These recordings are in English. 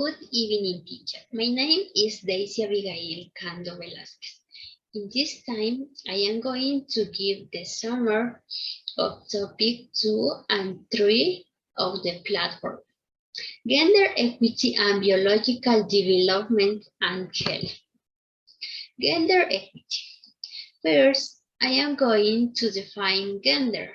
Good evening, teacher. My name is Daisy Abigail Cando Velasquez. In this time, I am going to give the summary of topic 2 and 3 of the platform. Gender equity and biological development and health. Gender equity. First, I am going to define gender.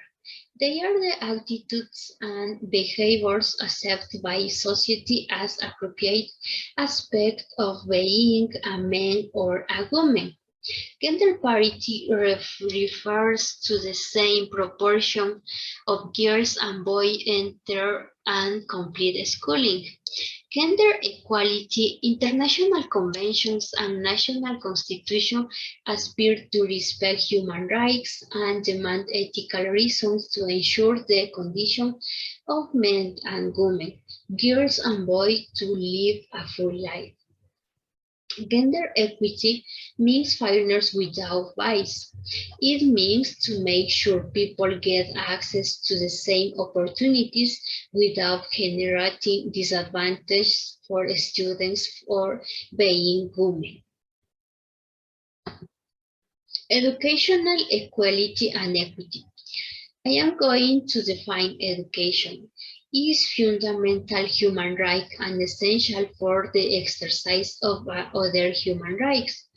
They are the attitudes and behaviors accepted by society as appropriate aspect of being a man or a woman. Gender parity refers to the same proportion of girls and boys enter and complete schooling. Gender equality, international conventions and national constitution aspire to respect human rights and demand ethical reasons to ensure the condition of men and women, girls and boys to live a full life. Gender equity means fairness without bias. It means to make sure people get access to the same opportunities without generating disadvantage for students or being women. Educational equality and equity. I am going to define education. It is fundamental human right and essential for the exercise of other human rights.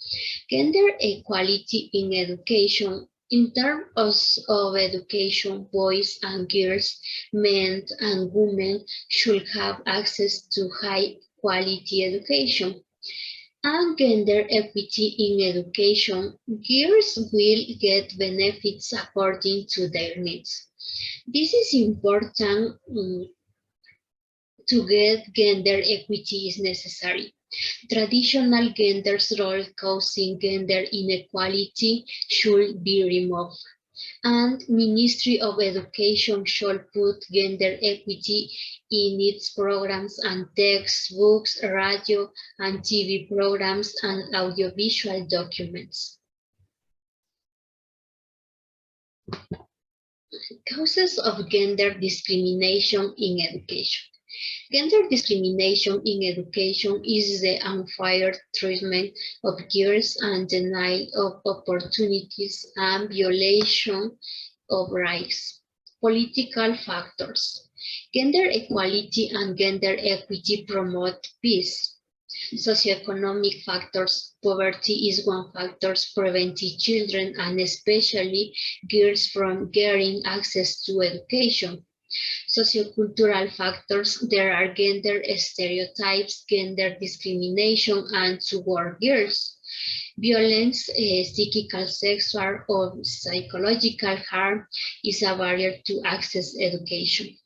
Gender equality in education. In terms of education, boys and girls, men and women should have access to high quality education. And gender equity in education, girls will get benefits according to their needs. This is important to get gender equity is necessary. Traditional gender roles causing gender inequality should be removed. And Ministry of Education should put gender equity in its programs and textbooks, radio and TV programs and audiovisual documents. Causes of gender discrimination in education. Gender discrimination in education is the unfair treatment of girls and denial of opportunities and violation of rights. Political factors. Gender equality and gender equity promote peace. Socioeconomic factors. Poverty is one factor preventing children and especially girls from getting access to education. Sociocultural factors, there are gender stereotypes, gender discrimination, and toward girls. Violence, psychical, sexual, or psychological harm is a barrier to access education.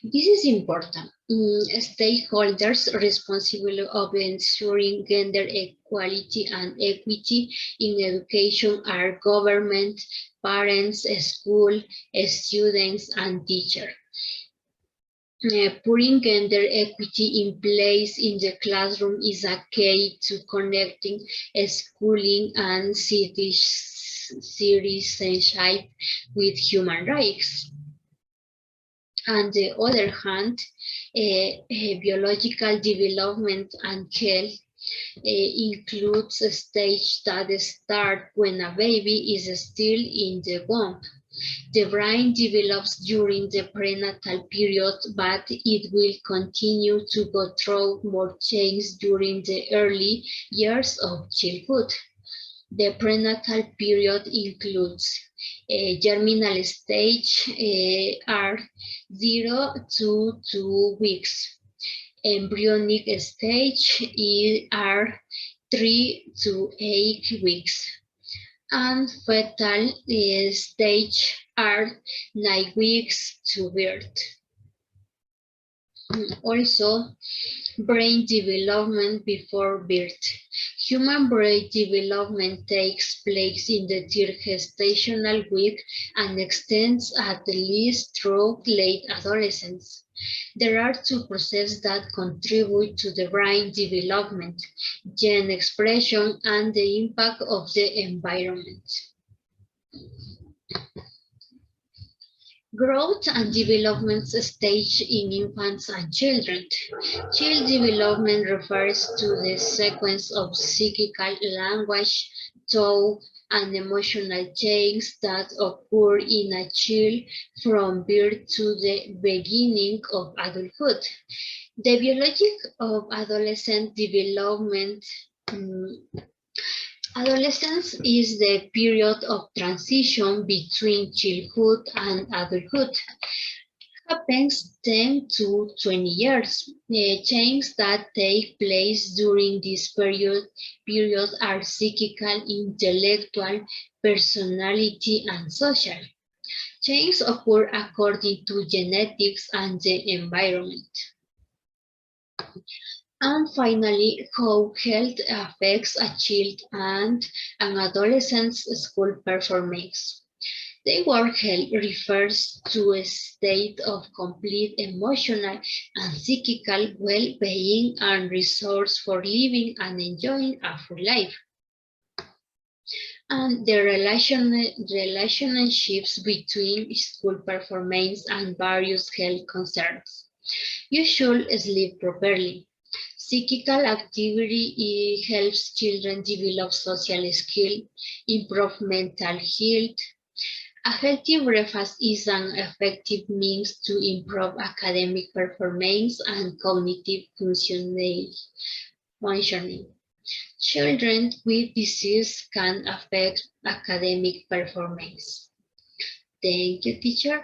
This is important. Stakeholders responsible of ensuring gender equality and equity in education are government, parents, school, students, and teachers. Putting gender equity in place in the classroom is a key to connecting schooling and citizenship with human rights. On the other hand, biological development and health includes a stage that starts when a baby is still in the womb. The brain develops during the prenatal period, but it will continue to go through more changes during the early years of childhood. The prenatal period includes germinal stage are 0 to 2 weeks. Embryonic stage are 3 to 8 weeks. And fetal stage are 9 weeks to birth. Also, brain development before birth. Human brain development takes place in the third gestational week and extends at least through late adolescence. There are two processes that contribute to the brain development: gene expression and the impact of the environment. Growth and development stage in infants and children. Child development refers to the sequence of psychical, language, thought, and emotional changes that occur in a child from birth to the beginning of adulthood. The biology of adolescent development. Adolescence is the period of transition between childhood and adulthood. Happens 10 to 20 years. The changes that take place during this period are psychical, intellectual, personality, and social. Changes occur according to genetics and the environment. And finally, how health affects a child and an adolescent's school performance. The word health refers to a state of complete emotional and psychical well-being and resource for living and enjoying a full life. And the relationships between school performance and various health concerns. You should sleep properly. Psychical activity helps children develop social skills, improve mental health. A healthy breakfast is an effective means to improve academic performance and cognitive functioning. Children with disease can affect academic performance. Thank you, teacher.